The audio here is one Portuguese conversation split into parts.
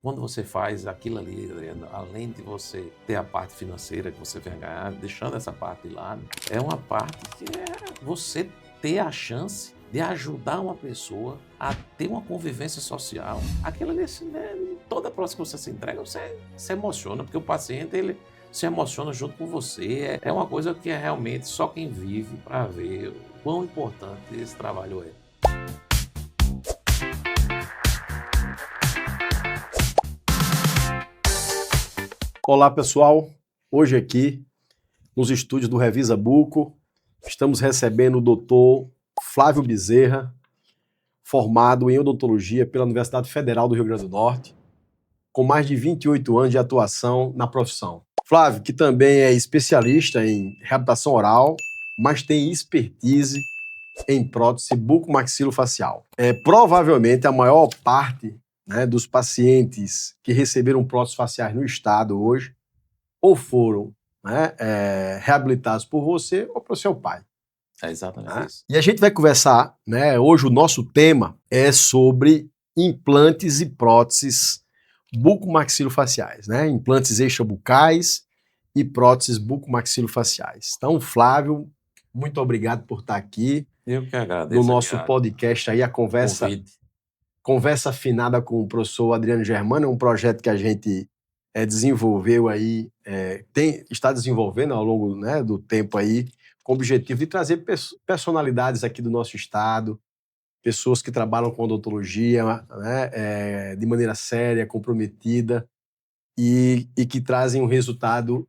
Quando você faz aquilo ali, Adriano, além de você ter a parte financeira que você vai ganhar, deixando essa parte de lado, é uma parte que é você ter a chance de ajudar uma pessoa a ter uma convivência social. Aquilo ali, assim, né, toda próxima que você se entrega, você se emociona, porque o paciente, ele se emociona junto com você. É uma coisa que é realmente só quem vive para ver o quão importante esse trabalho é. Olá, pessoal. Hoje aqui, nos estúdios do Revisa Buco, estamos recebendo o Dr. Flávio Bezerra, formado em odontologia pela Universidade Federal do Rio Grande do Norte, com mais de 28 anos de atuação na profissão. Flávio, que também é especialista em reabilitação oral, mas tem expertise em prótese bucomaxilofacial. Provavelmente a maior parte, né, dos pacientes que receberam próteses faciais no estado hoje ou foram, né, reabilitados por você ou pelo seu pai. É exatamente Tá? isso. E a gente vai conversar, né, hoje o nosso tema é sobre implantes e próteses bucomaxilofaciais, né, implantes extrabucais e próteses bucomaxilofaciais. Então, Flávio, muito obrigado por estar aqui Eu que no agradeço, nosso Adriano, podcast aí, a o convite. conversa afinada com o professor Adriano Germano, é um projeto que a gente desenvolveu aí, está desenvolvendo ao longo, né, do tempo aí, com o objetivo de trazer personalidades aqui do nosso estado, pessoas que trabalham com odontologia, né, de maneira séria, comprometida e que trazem um resultado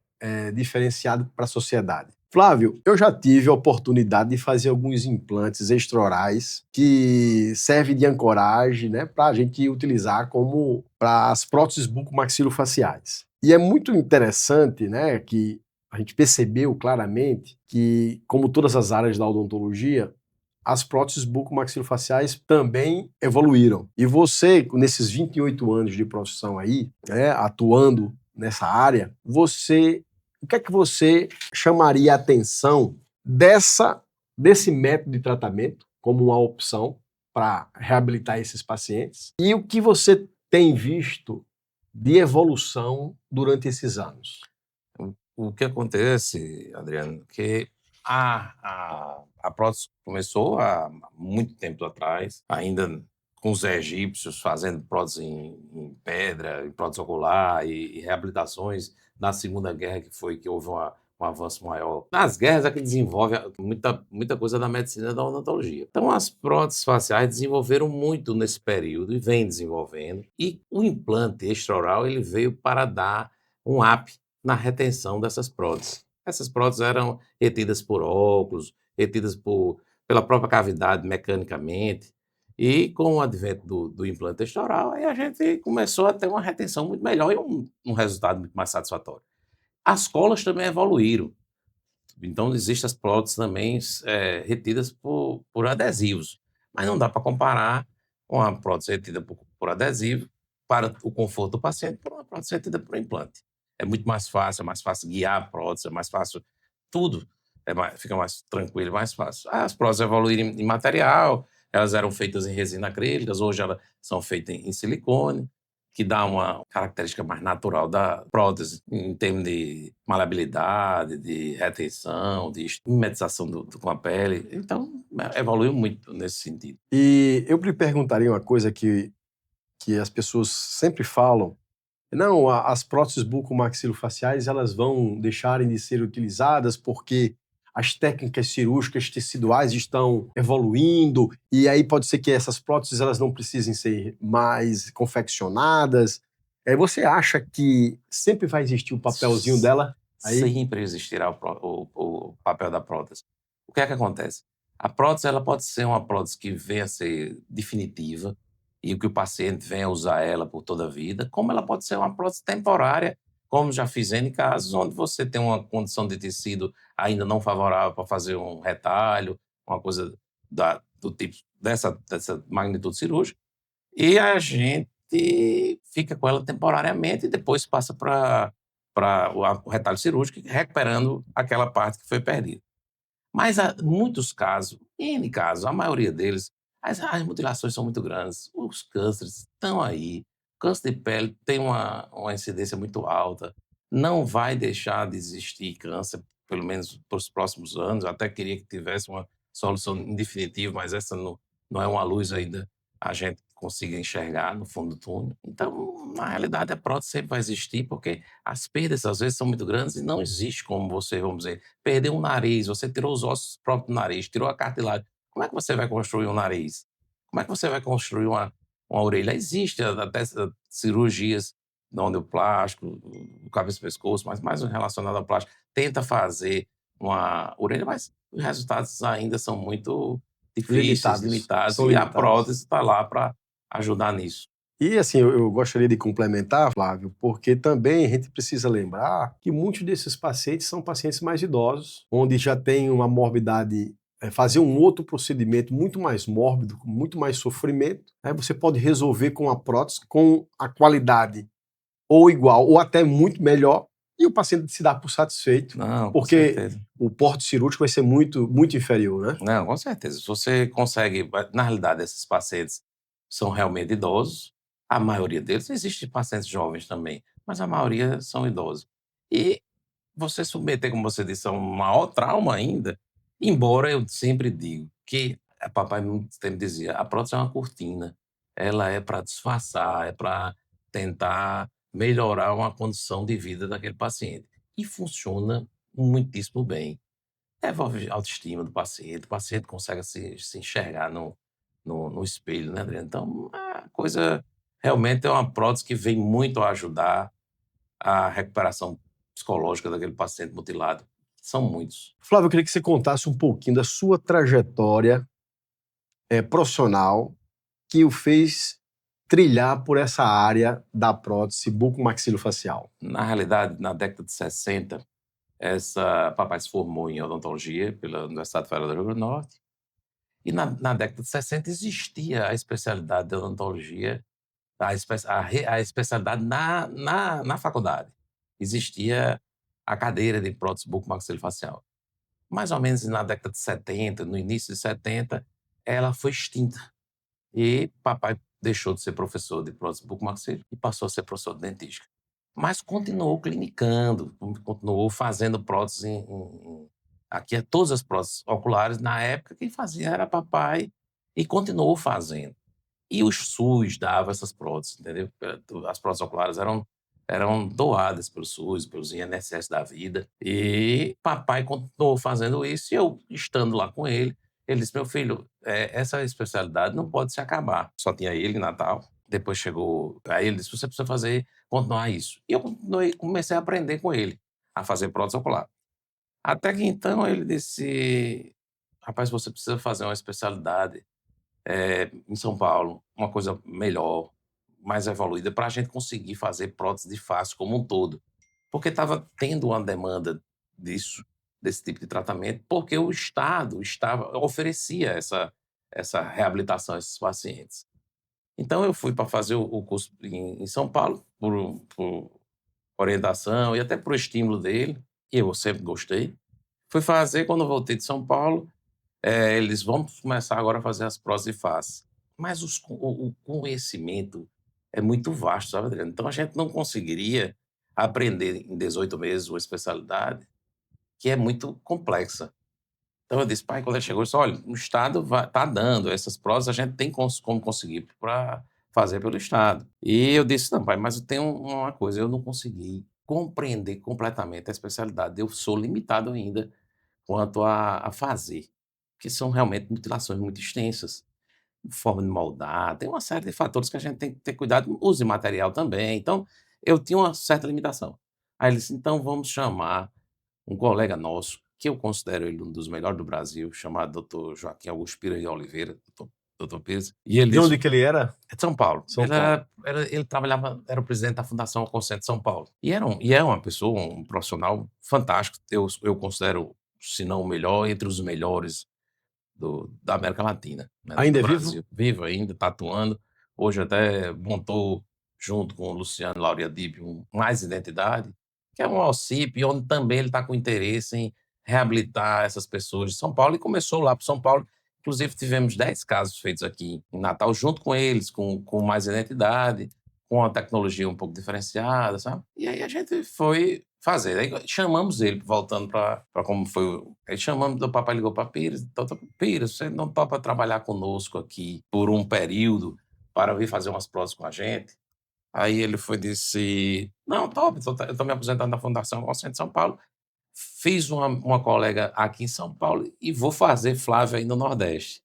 diferenciado para a sociedade. Flávio, eu já tive a oportunidade de fazer alguns implantes extraorais que servem de ancoragem, né, para a gente utilizar como para as próteses bucomaxilofaciais. E é muito interessante, né, que a gente percebeu claramente que, como todas as áreas da odontologia, as próteses bucomaxilofaciais também evoluíram. E você, nesses 28 anos de profissão aí, né, atuando nessa área, o que é que você chamaria a atenção desse método de tratamento como uma opção para reabilitar esses pacientes? E o que você tem visto de evolução durante esses anos? O que acontece, Adriano, que a prótese começou há muito tempo atrás, ainda com os egípcios fazendo prótese em pedra, em prótese ocular e reabilitações na Segunda Guerra, que foi que houve um avanço maior. Nas guerras é que desenvolve muita coisa da medicina e da odontologia. Então, as próteses faciais desenvolveram muito nesse período e vem desenvolvendo. E o implante extraoral ele veio para dar um up na retenção dessas próteses. Essas próteses eram retidas por óculos, retidas pela própria cavidade mecanicamente, e com o advento do implante extraoral, aí a gente começou a ter uma retenção muito melhor e um resultado muito mais satisfatório. As colas também evoluíram, então existem as próteses também retidas por adesivos, mas não dá para comparar uma prótese retida por adesivo para o conforto do paciente por uma prótese retida por implante. É mais fácil guiar a prótese, é mais fácil tudo, fica mais tranquilo, mais fácil. As próteses evoluíram em material, elas eram feitas em resina acrílicas, hoje elas são feitas em silicone, que dá uma característica mais natural da prótese, em termos de maleabilidade, de retenção, de mimetização com a pele. Então, evoluiu muito nesse sentido. E eu lhe perguntaria uma coisa que as pessoas sempre falam. Não, as próteses bucomaxilofaciais elas vão deixarem de ser utilizadas porque as técnicas cirúrgicas teciduais estão evoluindo e aí pode ser que essas próteses elas não precisem ser mais confeccionadas. Você acha que sempre vai existir o papelzinho dela aí? Sempre existirá o papel da prótese. O que é que acontece? A prótese ela pode ser uma prótese que venha a ser definitiva e que o paciente venha a usar ela por toda a vida, como ela pode ser uma prótese temporária, como já fiz em casos onde você tem uma condição de tecido ainda não favorável para fazer um retalho, uma coisa do tipo dessa magnitude cirúrgica, e a gente fica com ela temporariamente e depois passa para o retalho cirúrgico, recuperando aquela parte que foi perdida. Mas há muitos casos, N casos, a maioria deles, as mutilações são muito grandes, os cânceres estão aí, câncer de pele tem uma incidência muito alta, não vai deixar de existir câncer, pelo menos para os próximos anos. Eu até queria que tivesse uma solução em definitivo, mas essa não é uma luz ainda a gente consiga enxergar no fundo do túnel. Então, na realidade, a prótese sempre vai existir, porque as perdas às vezes são muito grandes e não existe como você, vamos dizer, perder um nariz, você tirou os ossos próprios do nariz, tirou a cartilagem. Como é que você vai construir um nariz? Como é que você vai construir uma orelha? Existe até cirurgias onde o plástico, o cabeça e pescoço, mas mais relacionado ao plástico, tenta fazer uma orelha, mas os resultados ainda são muito difíceis, limitados, São e a limitados. prótese está lá para ajudar nisso. E assim, eu gostaria de complementar, Flávio, porque também a gente precisa lembrar que muitos desses pacientes são pacientes mais idosos, onde já tem uma morbidade, fazer um outro procedimento muito mais mórbido, com muito mais sofrimento, né? Você pode resolver com a prótese com a qualidade ou igual, ou até muito melhor, e o paciente se dá por satisfeito, Não, com porque certeza. o porte cirúrgico vai ser muito, muito inferior, né? Não, com certeza. Se você consegue, na realidade, esses pacientes são realmente idosos, a maioria deles, existe pacientes jovens também, mas a maioria são idosos. E você submeter, como você disse, a um maior trauma ainda, embora eu sempre digo que papai muito tempo dizia, a prótese é uma cortina, ela é para disfarçar, é para tentar melhorar uma condição de vida daquele paciente. E funciona muitíssimo bem. Devolve a autoestima do paciente, o paciente consegue se enxergar no espelho, né, Adriano? Então, a coisa realmente é uma prótese que vem muito a ajudar a recuperação psicológica daquele paciente mutilado. São muitos. Flávio, eu queria que você contasse um pouquinho da sua trajetória profissional que o fez trilhar por essa área da prótese bucomaxilofacial. Na realidade, na década de 60, papai se formou em odontologia pela Universidade Federal do Rio Grande do Norte, e na década de 60 existia a especialidade de odontologia, a especialidade na faculdade. Existia a cadeira de prótese bucomaxilofacial. Mais ou menos na década de 70, no início de 70, ela foi extinta. E papai deixou de ser professor de prótese bucomaxilo e passou a ser professor de dentística. Mas continuou clinicando, continuou fazendo prótese aqui todas as próteses oculares. Na época, quem fazia era papai e continuou fazendo. E o SUS dava essas próteses, entendeu? As próteses oculares eram doadas pelo SUS, pelos INSS da vida. E papai continuou fazendo isso, e eu, estando lá com ele, ele disse: meu filho, essa especialidade não pode se acabar. Só tinha ele em Natal. Depois chegou. Aí ele disse: você precisa continuar isso. E eu comecei a aprender com ele, a fazer prótese ocular. Até que então ele disse: rapaz, você precisa fazer uma especialidade em São Paulo, uma coisa melhor, mais evoluída, para a gente conseguir fazer prótese de face como um todo. Porque estava tendo uma demanda desse tipo de tratamento, porque o Estado oferecia essa reabilitação a esses pacientes. Então eu fui para fazer o curso em São Paulo, por orientação e até por estímulo dele, e eu sempre gostei. Fui fazer, quando eu voltei de São Paulo, eles vão começar agora a fazer as próteses de face. Mas o conhecimento é muito vasto, sabe, Adriano? Então a gente não conseguiria aprender em 18 meses uma especialidade que é muito complexa. Então eu disse, pai, quando ele chegou, ele disse: olha, o Estado está dando essas próteses, a gente tem como conseguir para fazer pelo Estado. E eu disse: não, pai, mas eu tenho uma coisa, eu não consegui compreender completamente a especialidade, eu sou limitado ainda quanto a fazer, que são realmente mutilações muito extensas, forma de moldar, tem uma série de fatores que a gente tem que ter cuidado, uso de material também, então eu tinha uma certa limitação. Aí ele disse: então vamos chamar um colega nosso, que eu considero ele um dos melhores do Brasil, chamado doutor Joaquim Augusto Pires de Oliveira, doutor Pires, e ele De disse: onde que ele era? é de São Paulo. São Paulo. Ele trabalhava, era o presidente da Fundação Consciente de São Paulo. E é uma pessoa, um profissional fantástico. Eu considero, se não o melhor, entre os melhores da América Latina, né, Ainda do é vivo? Brasil. Vivo ainda, tá atuando. Hoje até montou, junto com o Luciano Lauriadib, Mais Identidade, que é um OCIP, onde também ele está com interesse em reabilitar essas pessoas de São Paulo, e começou lá para São Paulo. Inclusive, tivemos 10 casos feitos aqui em Natal, junto com eles, com Mais Identidade, com a tecnologia um pouco diferenciada, sabe? E aí a gente foi fazer. Aí chamamos ele, voltando para como foi. Aí chamamos, o papai ligou para Pires, doutor Pires, você não topa trabalhar conosco aqui por um período para vir fazer umas próteses com a gente? Aí ele foi e disse, não, top, eu estou me aposentando da Fundação Consciente de São Paulo, fiz uma colega aqui em São Paulo e vou fazer Flávio aí no Nordeste.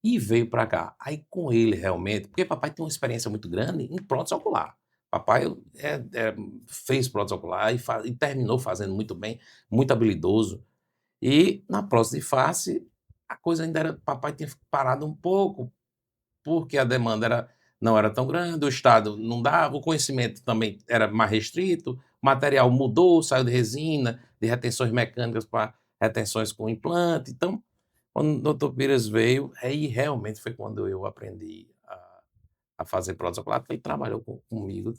E veio para cá. Aí com ele realmente, porque papai tem uma experiência muito grande em prótese ocular. Papai fez prótese ocular e terminou fazendo muito bem, muito habilidoso. E na prótese de face, a coisa ainda era. Papai tinha parado um pouco, porque a demanda não era tão grande, o Estado não dava, o conhecimento também era mais restrito, o material mudou, saiu de resina, de retenções mecânicas para retenções com implante. Então, quando o doutor Pires veio, aí realmente foi quando eu aprendi a fazer prótese ocular, porque ele trabalhou comigo,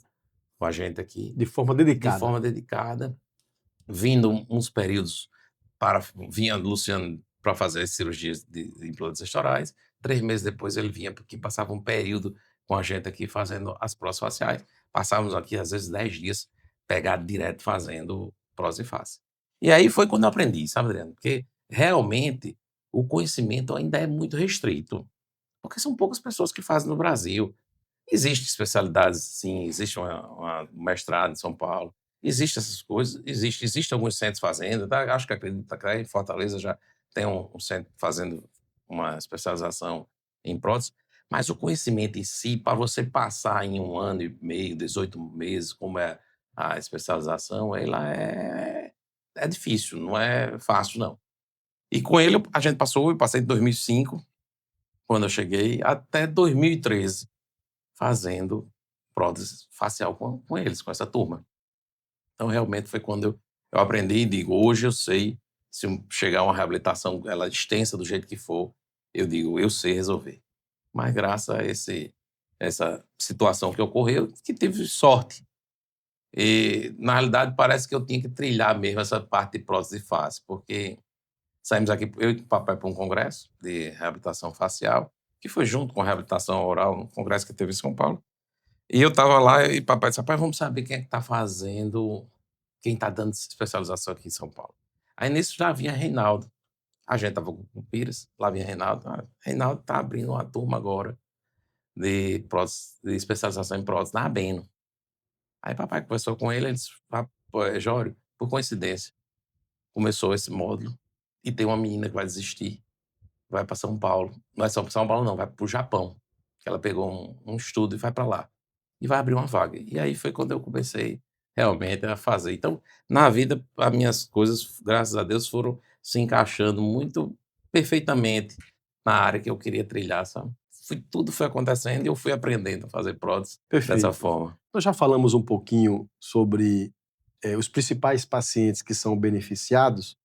com a gente aqui, De forma de dedicada. forma dedicada, vindo uns períodos vinha Luciano para fazer as cirurgias de implantes estorais, 3 meses depois ele vinha, porque passava um período com a gente aqui fazendo as próteses faciais, passávamos aqui às vezes 10 dias pegado direto fazendo prótese de face. E aí foi quando eu aprendi, sabe, Adriano? Porque realmente o conhecimento ainda é muito restrito, porque são poucas pessoas que fazem no Brasil. Existem especialidades, sim, existe um mestrado em São Paulo, existem essas coisas, existe alguns centros fazendo, tá? Acho que acredito que em Fortaleza já tem um centro fazendo uma especialização em prótese, mas o conhecimento em si, para você passar em 1 ano e meio, 18 meses, como é a especialização, ela é difícil, não é fácil, não. E com ele a gente passou, eu passei de 2005, quando eu cheguei, até 2013 fazendo prótese facial com eles, com essa turma. Então, realmente foi quando eu aprendi e digo, hoje eu sei, se chegar uma reabilitação, ela extensa do jeito que for, eu digo, eu sei resolver. Mas graças a essa situação que ocorreu, que tive sorte. E, na realidade, parece que eu tinha que trilhar mesmo essa parte de prótese de face, porque saímos aqui, eu e o papai, para um congresso de reabilitação facial, que foi junto com a reabilitação oral, um congresso que teve em São Paulo. E eu estava lá e papai disse: "Rapaz, vamos saber quem é que está fazendo, quem está dando especialização aqui em São Paulo". Aí nisso já vinha Reinaldo. A gente estava com o Pires, lá vinha Reinaldo. Reinaldo está abrindo uma turma agora de prótese, de especialização em prótese na Abeno. Aí papai conversou com ele, ele disse: pô, Jório, por coincidência, começou esse módulo e tem uma menina que vai desistir, vai para São Paulo. Não é São Paulo não, vai para o Japão, que ela pegou um estudo e vai para lá. E vai abrir uma vaga. E aí foi quando eu comecei realmente a fazer. Então, na vida, as minhas coisas, graças a Deus, foram se encaixando muito perfeitamente na área que eu queria trilhar, sabe? Tudo foi acontecendo e eu fui aprendendo a fazer prótese dessa Perfeito. forma. Nós já falamos um pouquinho sobre os principais pacientes que são beneficiados,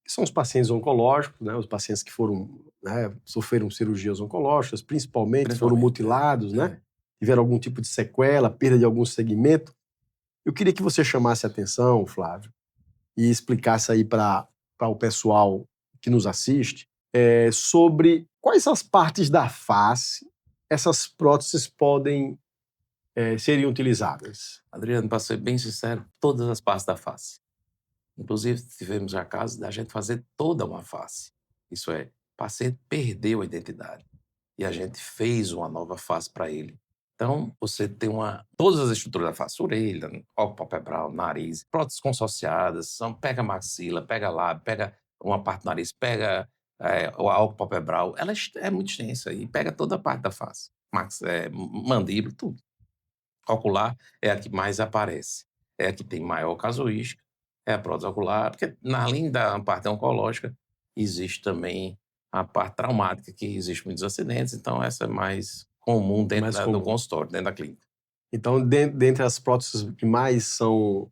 que são os pacientes oncológicos, né, os pacientes que foram, né, sofreram cirurgias oncológicas, principalmente foram Principalmente. mutilados, né, É. tiveram algum tipo de sequela, perda de algum segmento. Eu queria que você chamasse a atenção, Flávio, e explicasse aí para o pessoal que nos assiste sobre quais as partes da face essas próteses podem seriam utilizadas. Adriano, para ser bem sincero, todas as partes da face. Inclusive, tivemos já casos da gente fazer toda uma face. Isso é, o paciente perdeu a identidade e a gente fez uma nova face para ele. Então, você tem todas as estruturas da face, orelha, óculo palpebral, nariz, próteses consociadas, pega maxila, pega lábio, pega uma parte do nariz, pega o óculo palpebral, ela é muito extensa e pega toda a parte da face, mandíbula, tudo. Ocular é a que mais aparece, é a que tem maior casuística, é a prótese ocular, porque além da parte oncológica, existe também a parte traumática, que existe muitos acidentes, então essa é mais comum dentro Mais do comum. consultório, dentro da clínica. Então, dentre as próteses que mais são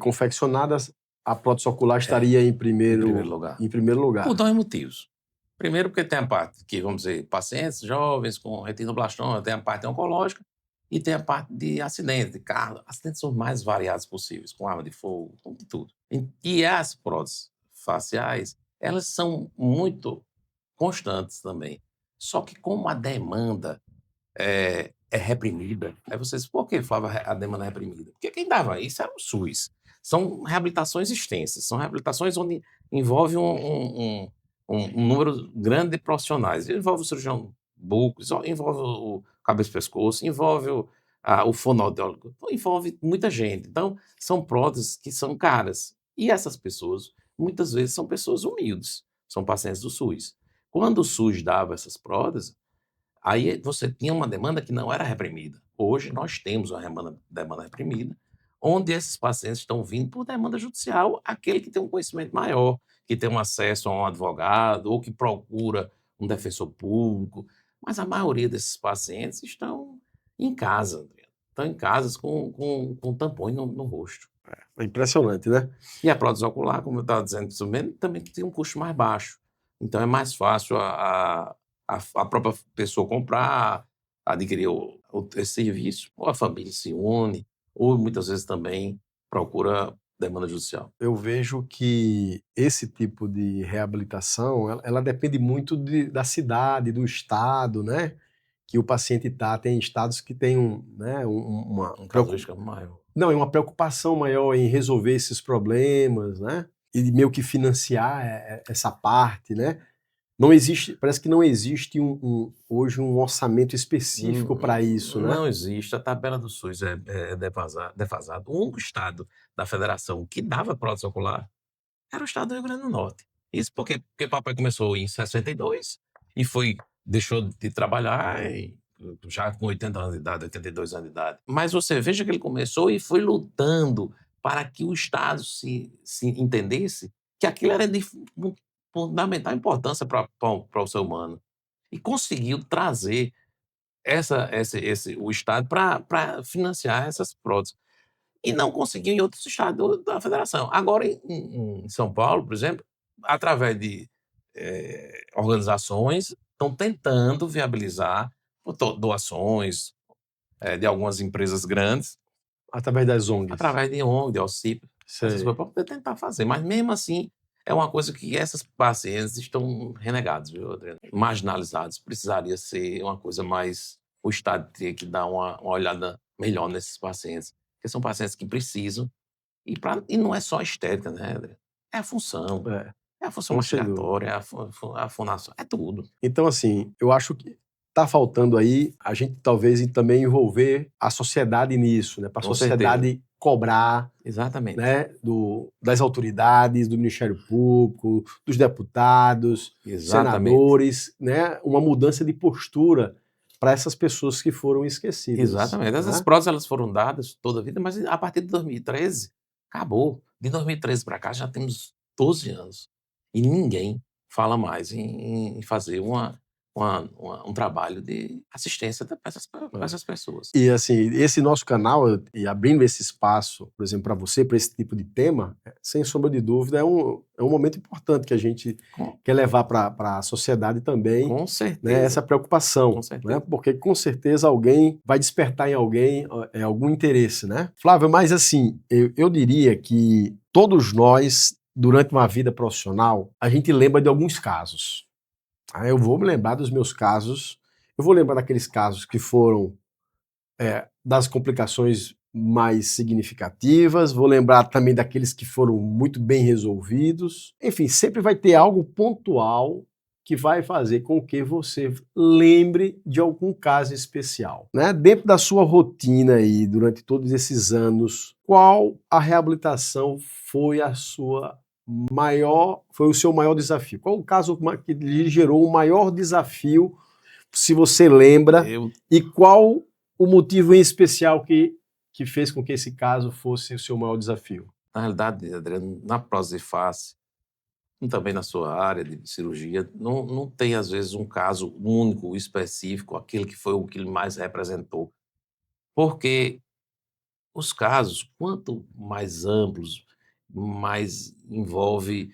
confeccionadas, a prótese ocular É, estaria em primeiro lugar. em primeiro Por lugar. 2 motivos. Primeiro, porque tem a parte que, vamos dizer, pacientes jovens com retinoblastoma, tem a parte oncológica e tem a parte de acidentes, de carro. Acidentes são os mais variados possíveis, com arma de fogo, com de tudo. E as próteses faciais, elas são muito constantes também. Só que como a demanda é é reprimida. Aí você diz, por que falava a demanda é reprimida? Porque quem dava isso era o SUS. São reabilitações extensas, são reabilitações onde envolve um número grande de profissionais. Envolve o cirurgião buco, envolve o cabeça-pescoço, envolve o fonoaudiólogo, então, envolve muita gente. Então, são próteses que são caras. E essas pessoas, muitas vezes, são pessoas humildes, são pacientes do SUS. Quando o SUS dava essas próteses, aí você tinha uma demanda que não era reprimida. Hoje nós temos uma demanda reprimida, onde esses pacientes estão vindo por demanda judicial, aquele que tem um conhecimento maior, que tem um acesso a um advogado ou que procura um defensor público. Mas a maioria desses pacientes estão em casa, Adriano. Estão em casas com tampões no rosto. É impressionante, né? E a prótese ocular, como eu estava dizendo também tem um custo mais baixo. Então é mais fácil a própria pessoa comprar, adquirir esse serviço, ou a família se une, ou muitas vezes também procura demanda judicial. Eu vejo que esse tipo de reabilitação, ela depende muito da cidade, do estado, né? Que o paciente está. Tem estados que têm uma Casuística maior. Não, é uma preocupação maior em resolver esses problemas, né? E meio que financiar essa parte, né? Não existe, parece que não existe hoje um orçamento específico para isso, né? Não existe. A tabela do SUS é defasada. O único estado da federação que dava prótese ocular era o estado do Rio Grande do Norte. Isso porque papai começou em 62 e deixou de trabalhar já com 80 anos de idade, 82 anos de idade. Mas você veja que ele começou e foi lutando para que o Estado se entendesse que aquilo era de fundamental importância para o ser humano. E conseguiu trazer o Estado para financiar essas próteses. E não conseguiu em outros estados da federação. Agora, em São Paulo, por exemplo, através de organizações, estão tentando viabilizar doações de algumas empresas grandes, Através das ONGs. através de ONG, de auxílio, essas coisas, para poder tentar fazer. Mas mesmo assim, é uma coisa que essas pacientes estão renegados, viu, Adriano? Marginalizados. Precisaria ser uma coisa mais. O Estado teria que dar uma olhada melhor nesses pacientes, porque são pacientes que precisam. E não é só a estética, né, Adriano? É a função. É a função Sem dúvida. mastigatória, é a fonação, é tudo. Então, assim, eu acho que está faltando aí a gente talvez também envolver a sociedade nisso, né? Para a Com sociedade certeza. cobrar, Exatamente. né? Das autoridades, do Ministério Público, dos deputados, Exatamente. senadores, né? Uma mudança de postura para essas pessoas que foram esquecidas. Exatamente. Essas Né? próteses elas foram dadas toda a vida, mas a partir de 2013 acabou. De 2013 para cá já temos 12 anos e ninguém fala mais em fazer um trabalho de assistência para essas pessoas. E assim, esse nosso canal, e abrindo esse espaço, por exemplo, para você, para esse tipo de tema, sem sombra de dúvida, é um momento importante que a gente quer levar para a sociedade também. Com certeza. Né, essa preocupação. Com certeza. Né, porque com certeza alguém vai despertar em alguém algum interesse. Né? Flávio, mas assim, eu diria que todos nós, durante uma vida profissional, a gente lembra de alguns casos. Eu vou me lembrar dos meus casos, eu vou lembrar daqueles casos que foram das complicações mais significativas, vou lembrar também daqueles que foram muito bem resolvidos. Enfim, sempre vai ter algo pontual que vai fazer com que você lembre de algum caso especial. Né? Dentro da sua rotina aí, durante todos esses anos, qual a reabilitação foi foi o seu maior desafio? Qual o caso que lhe gerou o maior desafio, se você lembra, e qual o motivo em especial que fez com que esse caso fosse o seu maior desafio? Na realidade, Adriano, na prótese de face, e também na sua área de cirurgia, não tem, às vezes, um caso único, específico, aquele que foi o que mais representou. Porque os casos, quanto mais amplos, mais envolve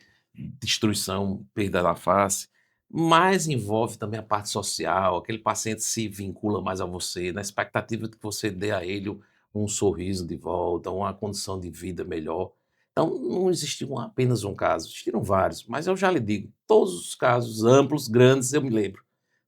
destruição, perda da face, mais envolve também a parte social, aquele paciente se vincula mais a você, na expectativa de que você dê a ele um sorriso de volta, uma condição de vida melhor. Então, não existiu apenas um caso, existiram vários, mas eu já lhe digo, todos os casos amplos, grandes, eu me lembro.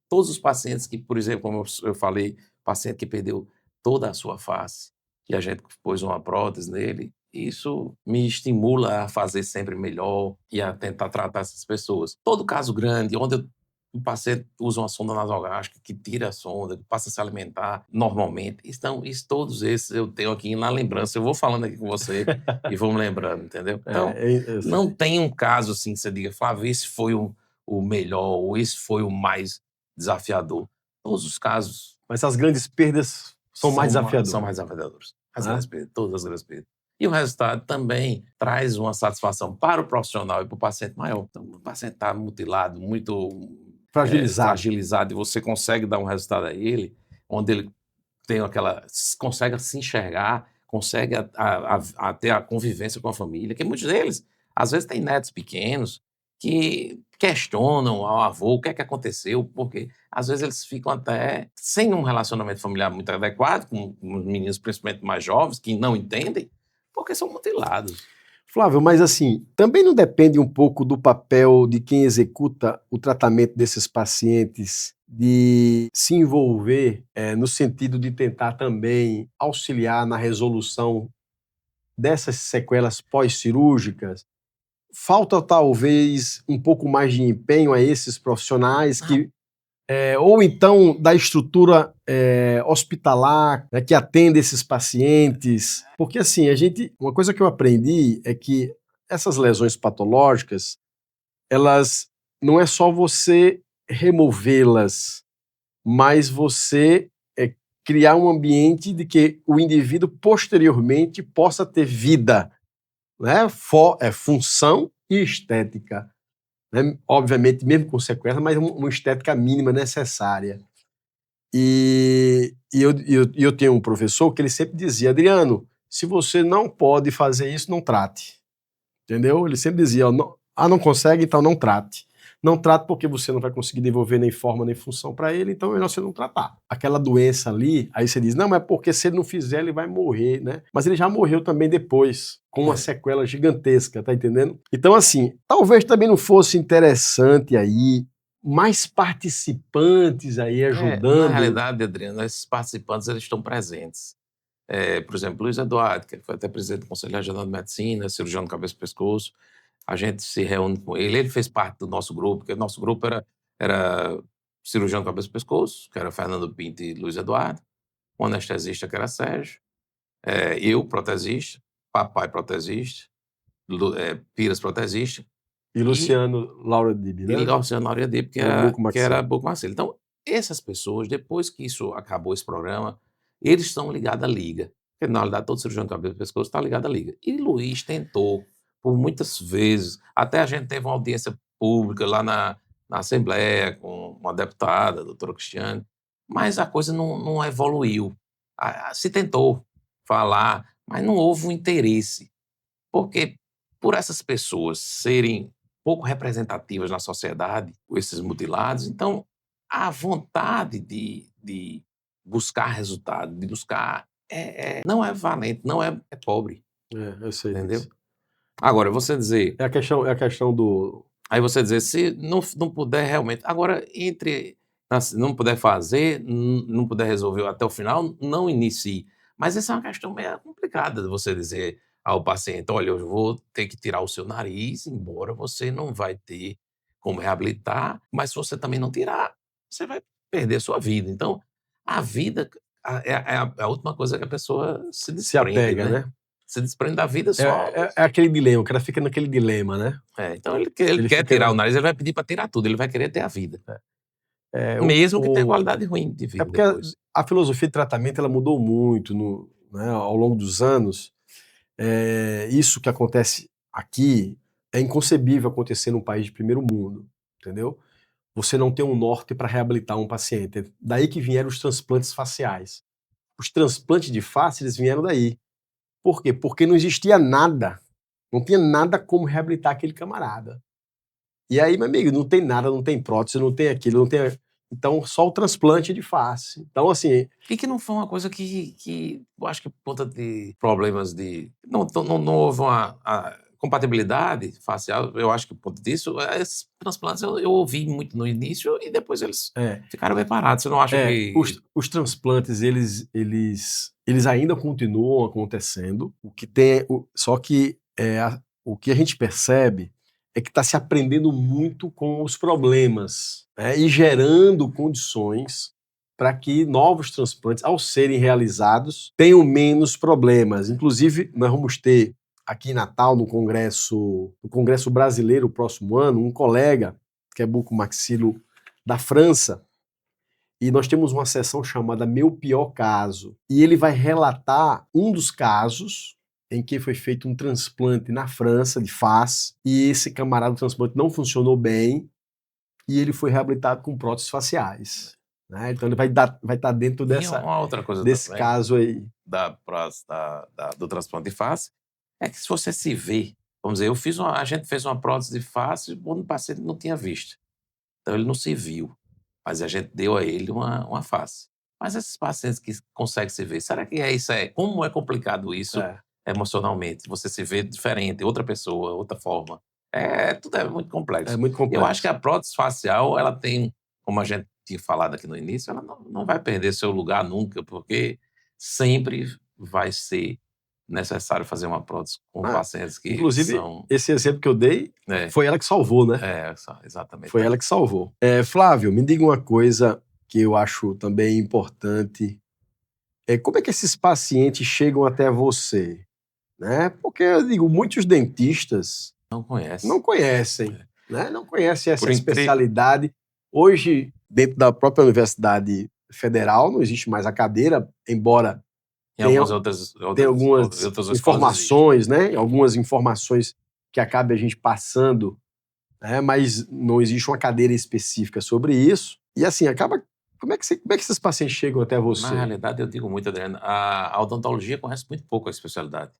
Todos os pacientes que, por exemplo, como eu falei, paciente que perdeu toda a sua face e a gente pôs uma prótese nele, isso me estimula a fazer sempre melhor e a tentar tratar essas pessoas. Todo caso grande, onde o paciente usa uma sonda nasogástrica, que tira a sonda, que passa a se alimentar normalmente. Então, todos esses eu tenho aqui na lembrança. Eu vou falando aqui com você e vou me lembrando, entendeu? Então, Eu não sei. tem um caso assim que você diga, Flávio, esse foi o melhor, ou esse foi o mais desafiador. Todos os casos Mas as grandes perdas são mais são desafiadoras. mais desafiadores. As Né? grandes perdas, todas as grandes perdas. E o resultado também traz uma satisfação para o profissional e para o paciente maior. Então, o paciente está mutilado, muito fragilizado, e você consegue dar um resultado a ele, onde ele tem consegue se enxergar, consegue ter a convivência com a família, que muitos deles, às vezes, têm netos pequenos que questionam ao avô o que é que aconteceu, porque às vezes eles ficam até sem um relacionamento familiar muito adequado, com os meninos, principalmente mais jovens, que não entendem, porque são mutilados. Flávio, mas assim, também não depende um pouco do papel de quem executa o tratamento desses pacientes de se envolver no sentido de tentar também auxiliar na resolução dessas sequelas pós-cirúrgicas? Falta talvez um pouco mais de empenho a esses profissionais que ou então da estrutura hospitalar, né, que atende esses pacientes. Porque assim, uma coisa que eu aprendi é que essas lesões patológicas, elas não é só você removê-las, mas você criar um ambiente de que o indivíduo posteriormente possa ter vida, né? Função e estética. Né? Obviamente, mesmo com sequela, mas uma estética mínima necessária. E eu tenho um professor que ele sempre dizia, Adriano, se você não pode fazer isso, não trate. Entendeu? Ele sempre dizia, não consegue, então não trate. Não trate porque você não vai conseguir devolver nem forma nem função para ele, então é melhor você não tratar. Aquela doença ali, aí você diz, não, mas porque se ele não fizer, ele vai morrer, né? Mas ele já morreu também depois, com uma sequela gigantesca, tá entendendo? Então, assim, talvez também não fosse interessante aí mais participantes aí Na ajudando. realidade, Adriano, esses participantes eles estão presentes. Por exemplo, Luiz Eduardo, que foi até presidente do Conselho Regional de Medicina, cirurgião de cabeça e pescoço, a gente se reúne com ele. Ele fez parte do nosso grupo, porque o nosso grupo era cirurgião de cabeça e pescoço, que era Fernando Pinto e Luiz Eduardo, um anestesista, que era Sérgio, eu, protesista, papai protesista, Piras protesista, E Luciano Laura Dib, e né? Luciano Laura Dipp, que O Buco era Maxilo. Boco Marcelo. Então, essas pessoas, depois que isso acabou, esse programa, eles estão ligados à Liga. Porque, na realidade, todo cirurgião de cabeça e pescoço está ligado à Liga. E Luiz tentou, por muitas vezes, até a gente teve uma audiência pública lá na Assembleia, com uma deputada, a doutora Cristiane, mas a coisa não evoluiu. Se tentou falar, mas não houve um interesse. Porque, por essas pessoas serem pouco representativas na sociedade, esses mutilados, então a vontade de buscar resultado, de buscar, não é valente, não é pobre, Eu sei entendeu? disso. Agora, você dizer, É a questão do. aí você dizer, se não puder realmente, agora não puder fazer, não puder resolver até o final, não inicie. Mas essa é uma questão meio complicada de você dizer ao paciente, olha, eu vou ter que tirar o seu nariz, embora você não vai ter como reabilitar, mas se você também não tirar, você vai perder a sua vida. Então, a vida é a última coisa que a pessoa se Se desprende, apega, né? né? Se desprende da vida É, só. é aquele dilema, o cara fica naquele dilema, né? Então ele Ele quer fica. tirar o nariz, ele vai pedir para tirar tudo, ele vai querer ter a vida. É, Mesmo que tenha qualidade ruim de é vida porque depois. a filosofia de tratamento ela mudou muito né, ao longo dos anos. Isso que acontece aqui é inconcebível acontecer num país de primeiro mundo, entendeu? Você não tem um norte para reabilitar um paciente. Daí que vieram os transplantes faciais. Os transplantes de face, eles vieram daí. Por quê? Porque não existia nada. Não tinha nada como reabilitar aquele camarada. E aí, meu amigo, não tem nada, não tem prótese, não tem aquilo, não tem. Então, só o transplante de face. Então, assim, E que não foi uma coisa que eu acho que por conta de problemas de. Não houve compatibilidade facial, eu acho que o ponto disso, esses transplantes eu ouvi muito no início e depois eles ficaram bem parados. Você não acha que... Os transplantes, eles ainda continuam acontecendo, só que o que a gente percebe é que está se aprendendo muito com os problemas, né, e gerando condições para que novos transplantes, ao serem realizados, tenham menos problemas. Inclusive, nós vamos ter aqui em Natal, no Congresso Brasileiro, o próximo ano, um colega, que é bucomaxilo da França, e nós temos uma sessão chamada Meu Pior Caso. E ele vai relatar um dos casos em que foi feito um transplante na França, de face, e esse camarada do transplante não funcionou bem, e ele foi reabilitado com próteses faciais. Né? Então ele vai estar dentro E uma outra coisa desse também, caso aí. do transplante de face, é que se você se vê, vamos dizer, a gente fez uma prótese de face, o paciente não tinha visto. Então ele não se viu, mas a gente deu a ele uma face. Mas esses pacientes que conseguem se ver, será que como é complicado isso emocionalmente? Você se vê diferente, outra pessoa, outra forma. Tudo é muito complexo. É muito complexo. Eu acho que a prótese facial, ela tem, como a gente tinha falado aqui no início, ela não vai perder seu lugar nunca, porque sempre vai ser necessário fazer uma prótese com pacientes que inclusive, são... esse exemplo que eu dei, foi ela que salvou, né? Exatamente. Foi ela que salvou. Flávio, me diga uma coisa que eu acho também importante. Como é que esses pacientes chegam até você? Né? Porque, eu digo, muitos dentistas não conhecem, né? Não conhecem essa Por especialidade. Hoje, dentro da própria Universidade Federal, não existe mais a cadeira, embora tenha algumas informações, né? Algumas informações que acabe a gente passando, né? Mas não existe uma cadeira específica sobre isso. E assim, como é que esses pacientes chegam até você? Na realidade, eu digo muito, Adriano, a odontologia conhece muito pouco a especialidade.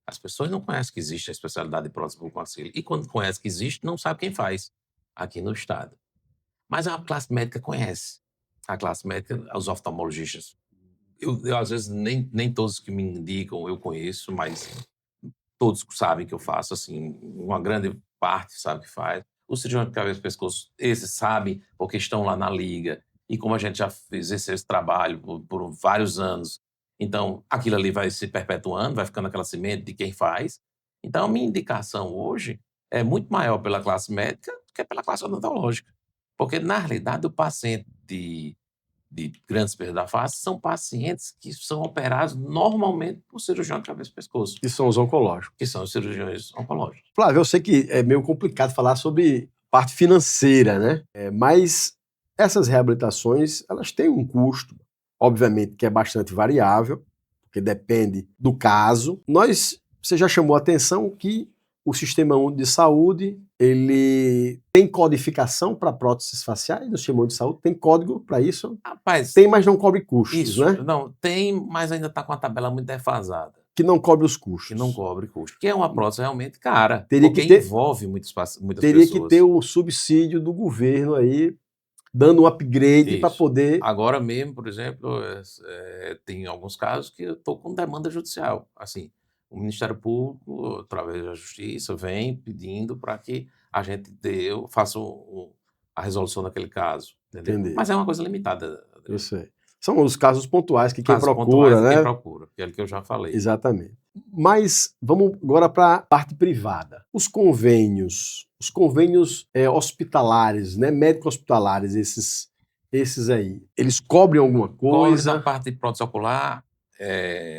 As pessoas não conhecem que existe a especialidade de prótese bucomaxilo. E quando conhece que existe, não sabe quem faz aqui no estado. Mas a classe médica conhece. A classe médica, os oftalmologistas. Eu às vezes, nem todos que me indicam eu conheço, mas todos sabem que eu faço, assim, uma grande parte sabe que faz. Os cirurgiões de cabeça e pescoço, esses sabem porque estão lá na liga. E como a gente já exerceu esse trabalho por vários anos, então aquilo ali vai se perpetuando, vai ficando aquela semente de quem faz. Então a minha indicação hoje é muito maior pela classe médica do que pela classe odontológica. Porque, na realidade, o paciente de grandes perdas da face são pacientes que são operados normalmente por cirurgião de cabeça e pescoço. Que são os oncológicos. Que são os cirurgiões oncológicos. Flávio, eu sei que é meio complicado falar sobre parte financeira, né? Mas essas reabilitações, elas têm um custo, obviamente, que é bastante variável, porque depende do caso. Você já chamou a atenção que o Sistema Único de Saúde, ele tem codificação para próteses faciais no Sistema Único de Saúde? Tem código para isso? Rapaz, tem, mas não cobre custos, isso, né? Não, tem, mas ainda está com a tabela muito defasada. Que não cobre os custos. Que não cobre custo. Que é uma prótese realmente cara. Porque envolve muitas pessoas. Teria que ter o subsídio do governo aí, dando um upgrade para poder... Agora mesmo, por exemplo, tem alguns casos que eu estou com demanda judicial. Assim, o Ministério Público, através da Justiça, vem pedindo para que a gente faça a resolução daquele caso. Entendeu? Entendi. Mas é uma coisa limitada. Eu sei. São os casos pontuais que quem procura, né? Quem procura, que é o que eu já falei. Exatamente. Mas vamos agora para a parte privada. Os convênios hospitalares, né? Médico-hospitalares, esses aí, eles cobrem alguma coisa? Na parte de prótese ocular,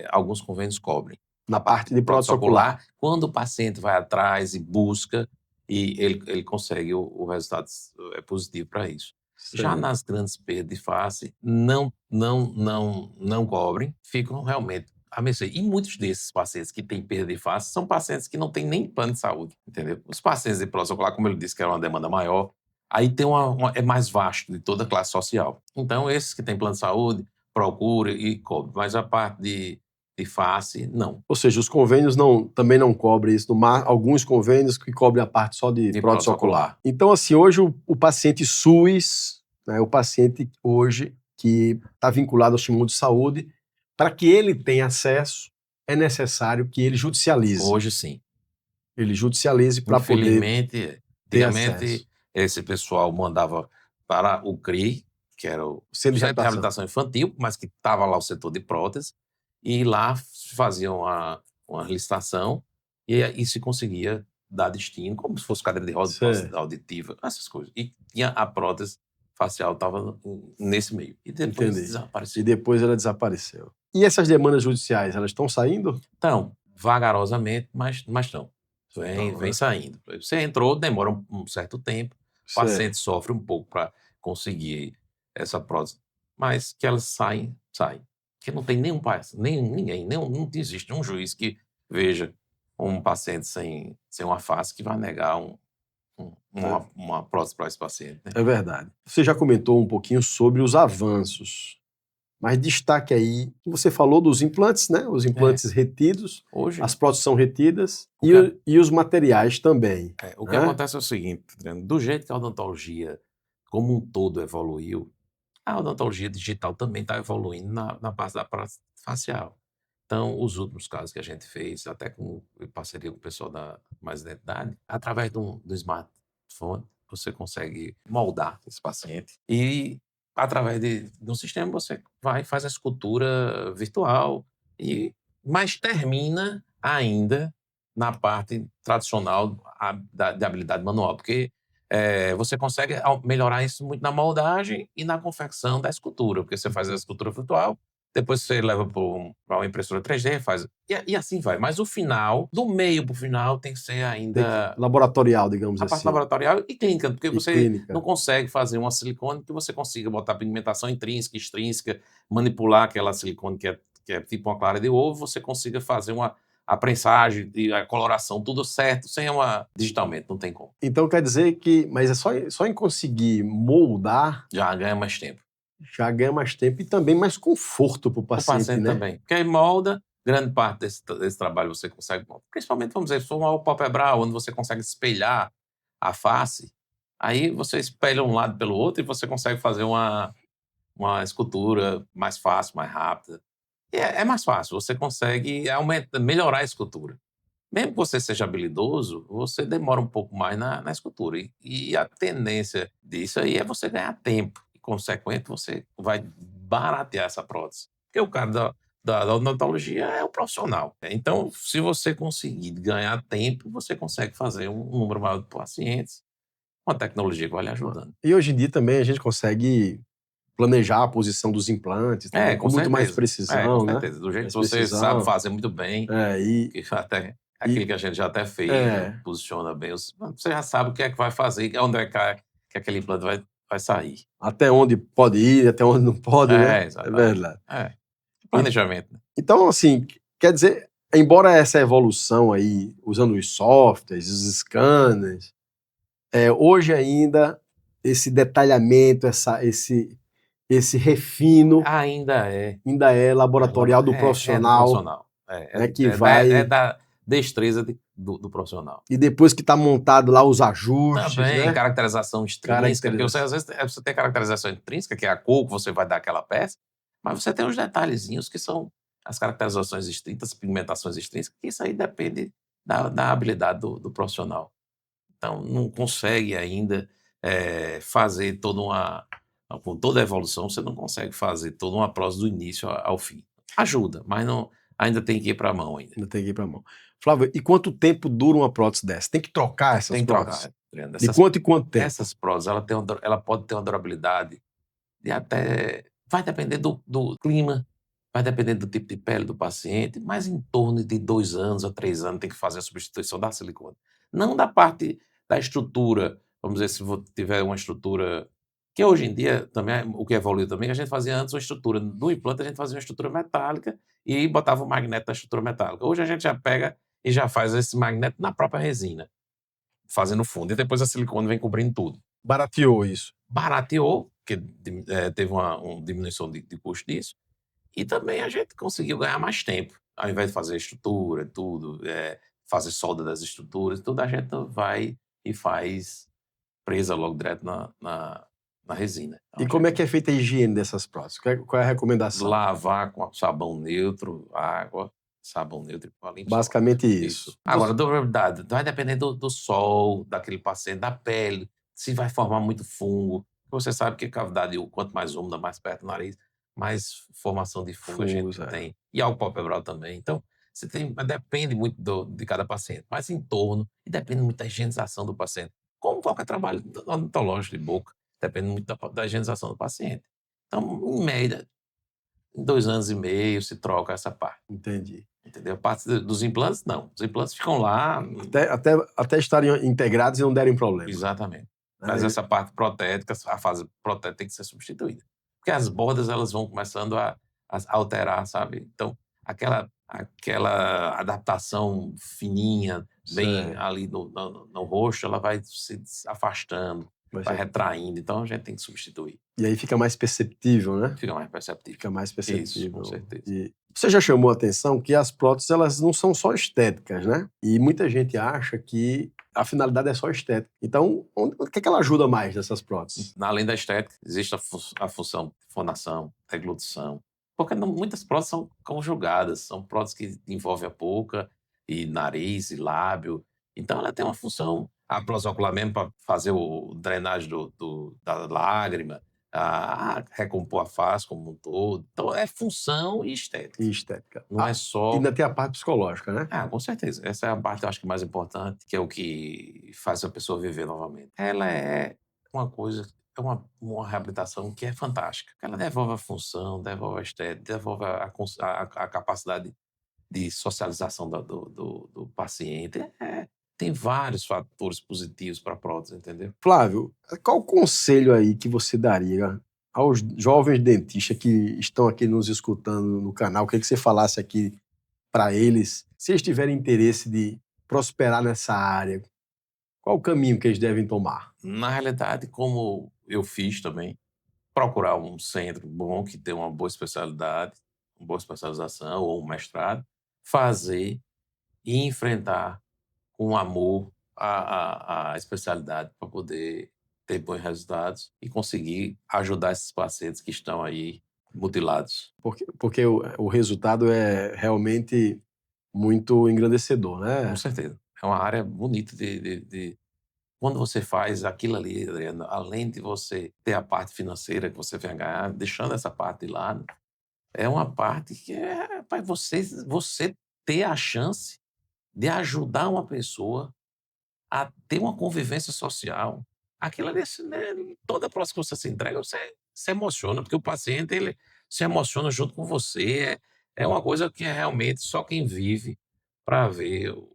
alguns convênios cobrem. Na parte de prótese ocular. Quando o paciente vai atrás e busca, e ele consegue o resultado positivo para isso. Sim. Já nas grandes perdas de face, não cobrem, ficam realmente a mercê. E muitos desses pacientes que têm perda de face são pacientes que não têm nem plano de saúde, entendeu? Os pacientes de prótese ocular, como ele disse que era uma demanda maior, aí tem é mais vasto de toda a classe social. Então, esses que têm plano de saúde, procura e cobre. Mas a parte de face, não. Ou seja, os convênios também não cobrem isso. Alguns convênios que cobrem a parte só de prótese ocular. Então, assim, hoje o paciente SUS, né, o paciente hoje que está vinculado ao sistema de saúde, para que ele tenha acesso, é necessário que ele judicialize. Hoje sim. Ele judicialize para poder Infelizmente, ter antigamente, acesso. esse pessoal mandava para o CRI, que era o Centro de Centro de reabilitação. Reabilitação Infantil, mas que estava lá o setor de prótese, e lá faziam uma licitação e se conseguia dar destino, como se fosse cadeira de rodas, prótese Certo. auditiva, essas coisas. E tinha a prótese facial, estava nesse meio. E depois Entendi. E desapareceu. depois ela desapareceu. E essas demandas judiciais, elas estão saindo? Então, vagarosamente, mas não. Então, Vem né? saindo. Você entrou, demora um certo tempo, o Certo. paciente sofre um pouco para conseguir essa prótese, mas que elas saem, saem. Porque não tem nenhum paciente, ninguém, não existe um juiz que veja um paciente sem uma face que vai negar uma prótese para esse paciente, né? É verdade. Você já comentou um pouquinho sobre os avanços, mas destaque aí, você falou dos implantes, né? Os implantes retidos, Hoje, as próteses são retidas O que- e os materiais também. o que né? acontece é o seguinte, Adriano, do jeito que a odontologia como um todo evoluiu, a odontologia digital também está evoluindo na parte da prótese facial. Então, os últimos casos que a gente fez, até em parceria com o pessoal da Mais Identidade, através do smartphone, você consegue moldar esse paciente e, através de um sistema, você vai e faz a escultura virtual, mas termina ainda na parte tradicional de habilidade manual, porque você consegue melhorar isso muito na moldagem e na confecção da escultura, porque você faz a escultura virtual, depois você leva para uma impressora 3D, faz. E assim vai. Mas o final, do meio para o final, tem que ser ainda Laboratorial, digamos a parte assim. laboratorial e clínica, porque E você clínica. não consegue fazer uma silicone que você consiga botar pigmentação intrínseca, extrínseca, manipular aquela silicone que é tipo uma clara de ovo, você consiga fazer a prensagem e a coloração, tudo certo, sem digitalmente, não tem como. Então quer dizer que, mas é só em conseguir moldar, Já ganha mais tempo. já ganha mais tempo e também mais conforto para o O paciente, paciente né? também. Porque aí molda, grande parte desse trabalho você consegue, principalmente, vamos dizer, se for uma palpebral, onde você consegue espelhar a face, aí você espelha um lado pelo outro e você consegue fazer uma escultura mais fácil, mais rápida. E é mais fácil, você consegue melhorar a escultura. Mesmo que você seja habilidoso, você demora um pouco mais na escultura. E a tendência disso aí é você ganhar tempo. E, consequente, você vai baratear essa prótese. Porque o cara da odontologia é o profissional. Então, se você conseguir ganhar tempo, você consegue fazer um número maior de pacientes com a tecnologia que vai lhe ajudando. E hoje em dia também a gente consegue planejar a posição dos implantes também com muito mais Com precisão, né? certeza. Do jeito Mais que você sabe precisão. fazer muito bem, É, que até aquilo e que a gente já até fez, é, posiciona bem. Você já sabe o que é que vai fazer, onde é que aquele implante vai sair. até onde pode ir, até onde não pode, né? É Exatamente. verdade. E- Planejamento, né? Então, assim, quer dizer, embora essa evolução aí, usando os softwares, os scanners, hoje ainda esse detalhamento, esse refino Ainda é. ainda é laboratorial do É do profissional, profissional. né, que vai... Da destreza do profissional. E depois que está montado lá os ajustes, Também, né? caracterização extrínseca, porque Caracterização. às vezes você tem a caracterização intrínseca, que é a cor que você vai dar àquela peça, mas você tem os detalhezinhos que são as caracterizações extrínsecas, pigmentações extrínsecas, que isso aí depende da habilidade do profissional. Então, não consegue ainda fazer com toda a evolução, você não consegue fazer toda uma prótese do início ao fim. Ajuda, mas não, ainda tem que ir para a mão ainda. Ainda tem que ir para mão. Flávio, e quanto tempo dura uma prótese dessa? Tem que trocar essas Tem que próteses? trocar, Adriano. De quanto em quanto tempo? Essas próteses, ela pode ter uma durabilidade de até. Vai depender do clima, vai depender do tipo de pele do paciente, mas em torno de 2 anos a 3 anos tem que fazer a substituição da silicone. Não da parte da estrutura, vamos dizer, se tiver uma estrutura. Que hoje em dia, também, o que evoluiu também, a gente fazia antes uma estrutura. No implante, a gente fazia uma estrutura metálica e botava o magneto da estrutura metálica. Hoje a gente já pega e já faz esse magneto na própria resina, fazendo fundo. E depois a silicone vem cobrindo tudo. Barateou isso. Barateou, porque teve uma diminuição de custo disso, e também a gente conseguiu ganhar mais tempo. Ao invés de fazer estrutura, tudo, fazer solda das estruturas, tudo, a gente vai e faz presa logo direto na resina. Então, E a como é gente que é feita a higiene dessas próteses? Qual é a recomendação? lavar com sabão neutro, água, sabão neutro e pó limpo só. Basicamente isso. Agora, durabilidade vai depender do sol, daquele paciente, da pele, se vai formar muito fungo. Você sabe que a cavidade, quanto mais úmida, mais perto do nariz, mais formação de fungo a gente Fungos, tem. E álcool palpebral também. Então, você tem, depende muito de cada paciente, mas em torno, e depende muito da higienização do paciente. Como qualquer trabalho odontológico de boca, depende muito da higienização do paciente. Então, em média, em 2 anos e meio se troca essa parte. Entendi. Entendeu? A parte dos implantes, não. Os implantes ficam lá. Até estarem integrados e não derem problema. Exatamente. Mas essa parte protética, a fase protética tem que ser substituída. Porque as bordas elas vão começando a alterar, sabe? Então, aquela adaptação fininha, bem Certo. ali no rosto, ela vai se afastando, vai retraindo. Então, a gente tem que substituir. E aí fica mais perceptível, né? Fica mais perceptível. Fica mais perceptível. Isso, com certeza. E você já chamou a atenção que as próteses elas não são só estéticas, né? E muita gente acha que a finalidade é só estética. Então, o que é que ela ajuda mais dessas próteses? Além da estética, existe a função de fonação, deglutição. Porque muitas próteses são conjugadas, são próteses que envolvem a boca, e nariz, e lábio. Então, ela tem uma função. A prótese ocular mesmo para fazer o drenagem da lágrima, recompor a face como um todo. Então, é função e estética. E estética. Não é só... Ainda tem a parte psicológica, né? Com certeza. Essa é a parte, eu acho que mais importante, que é o que faz a pessoa viver novamente. Ela é uma coisa, é uma reabilitação que é fantástica. Ela devolve a função, devolve a estética, devolve a capacidade de socialização do paciente. Tem vários fatores positivos para a prótese, entendeu? Flávio, qual o conselho aí que você daria aos jovens dentistas que estão aqui nos escutando no canal? Queria que você falasse aqui para eles, se eles tiverem interesse de prosperar nessa área, qual o caminho que eles devem tomar? Na realidade, como eu fiz também, procurar um centro bom que tenha uma boa especialidade, uma boa especialização ou um mestrado, fazer e enfrentar com amor a especialidade para poder ter bons resultados e conseguir ajudar esses pacientes que estão aí mutilados. Porque o resultado é realmente muito engrandecedor, né? Com certeza. É uma área bonita de... Quando você faz aquilo ali, Adriano, além de você ter a parte financeira que você vai ganhar, deixando essa parte de lado, é uma parte que é para você ter a chance de ajudar uma pessoa a ter uma convivência social. Aquilo ali, né, toda próxima que você se entrega, você se emociona, porque o paciente ele se emociona junto com você. É uma coisa que é realmente só quem vive para ver o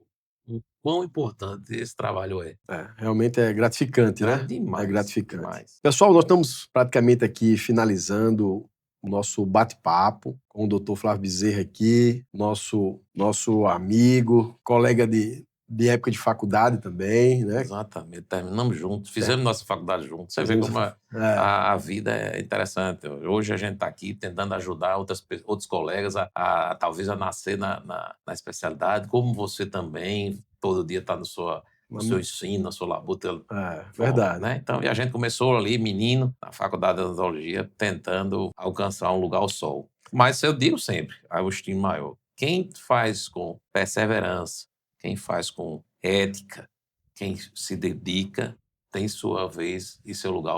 quão importante esse trabalho é. Realmente é gratificante, né? Demais, É gratificante. demais. Pessoal, nós estamos praticamente aqui finalizando o nosso bate-papo com o Dr. Flávio Bezerra aqui, nosso amigo, colega de época de faculdade também, né? Exatamente, terminamos juntos, fizemos nossa faculdade juntos. Você vê como a vida é interessante. Hoje a gente está aqui tentando ajudar outros colegas talvez a nascer na especialidade, como você também, todo dia está no seu ensino, na sua labuta. Verdade. Né? Então, e a gente começou ali, menino, na faculdade de odontologia, tentando alcançar um lugar ao sol. Mas eu digo sempre, Agostinho Maior, quem faz com perseverança, quem faz com ética, quem se dedica, tem sua vez e seu lugar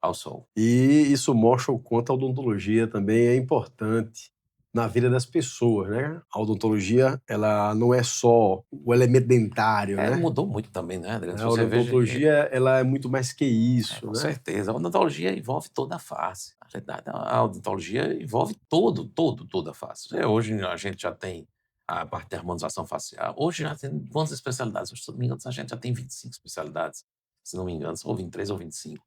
ao sol. E isso mostra o quanto a odontologia também é importante na vida das pessoas, né? A odontologia, ela não é só o elemento dentário, né? Mudou muito também, né, Adriano? A odontologia, ela é muito mais que isso, com né? certeza. A odontologia envolve toda a face. A odontologia envolve toda a face. Hoje a gente já tem a parte de harmonização facial. Hoje já tem quantas especialidades? Se não me engano, a gente já tem 25 especialidades. Se não me engano, ou 23 ou 25.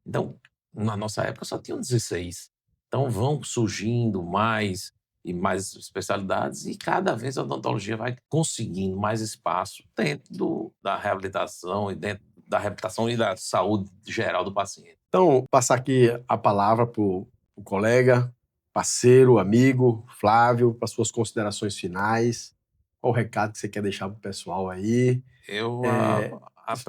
Então, na nossa época só tinham 16. Então vão surgindo mais e mais especialidades e cada vez a odontologia vai conseguindo mais espaço dentro da reabilitação e dentro da reabilitação e da saúde geral do paciente. Então, passar aqui a palavra para o colega, parceiro, amigo, Flávio, para suas considerações finais. Qual o recado que você quer deixar para o pessoal aí? Eu,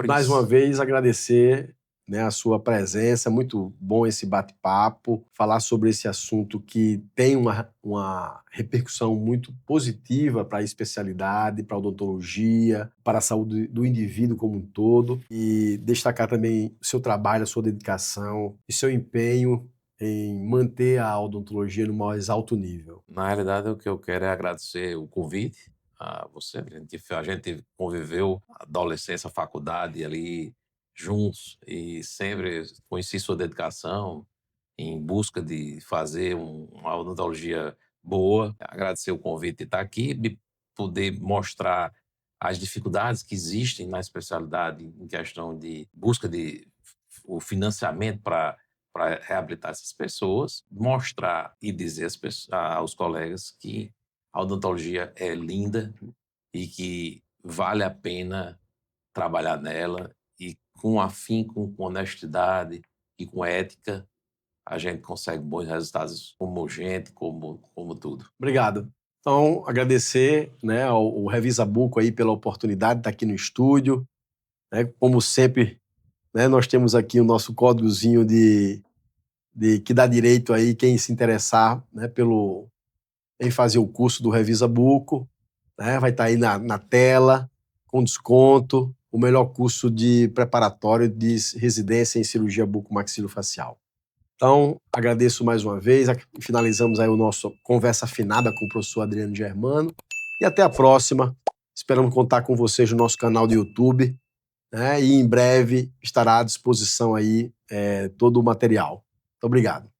Mais uma vez, agradecer né, a sua presença. Muito bom esse bate-papo, falar sobre esse assunto que tem uma repercussão muito positiva para a especialidade, para a odontologia, para a saúde do indivíduo como um todo, e destacar também o seu trabalho, a sua dedicação e seu empenho em manter a odontologia no mais alto nível. Na realidade, o que eu quero é agradecer o convite a você. A gente conviveu a adolescência, a faculdade ali juntos e sempre conheci sua dedicação em busca de fazer uma odontologia boa. Agradecer o convite de estar aqui, de poder mostrar as dificuldades que existem na especialidade em questão de busca de o financiamento para reabilitar essas pessoas, mostrar e dizer aos colegas que a odontologia é linda e que vale a pena trabalhar nela e com afinco, com honestidade e com ética, a gente consegue bons resultados como gente, como tudo. Obrigado. Então, agradecer, né, ao Revisa Buco aí pela oportunidade de estar aqui no estúdio, né? Como sempre, né, nós temos aqui o nosso códigozinho que dá direito aí quem se interessar, né, em fazer o curso do Revisa Buco, né, vai estar aí na tela, com desconto, o melhor curso de preparatório de residência em cirurgia bucomaxilofacial. Então, agradeço mais uma vez, finalizamos aí o nosso conversa afinada com o professor Adriano Germano, e até a próxima. Esperamos contar com vocês no nosso canal do YouTube, né, e em breve estará à disposição aí todo o material. Muito obrigado.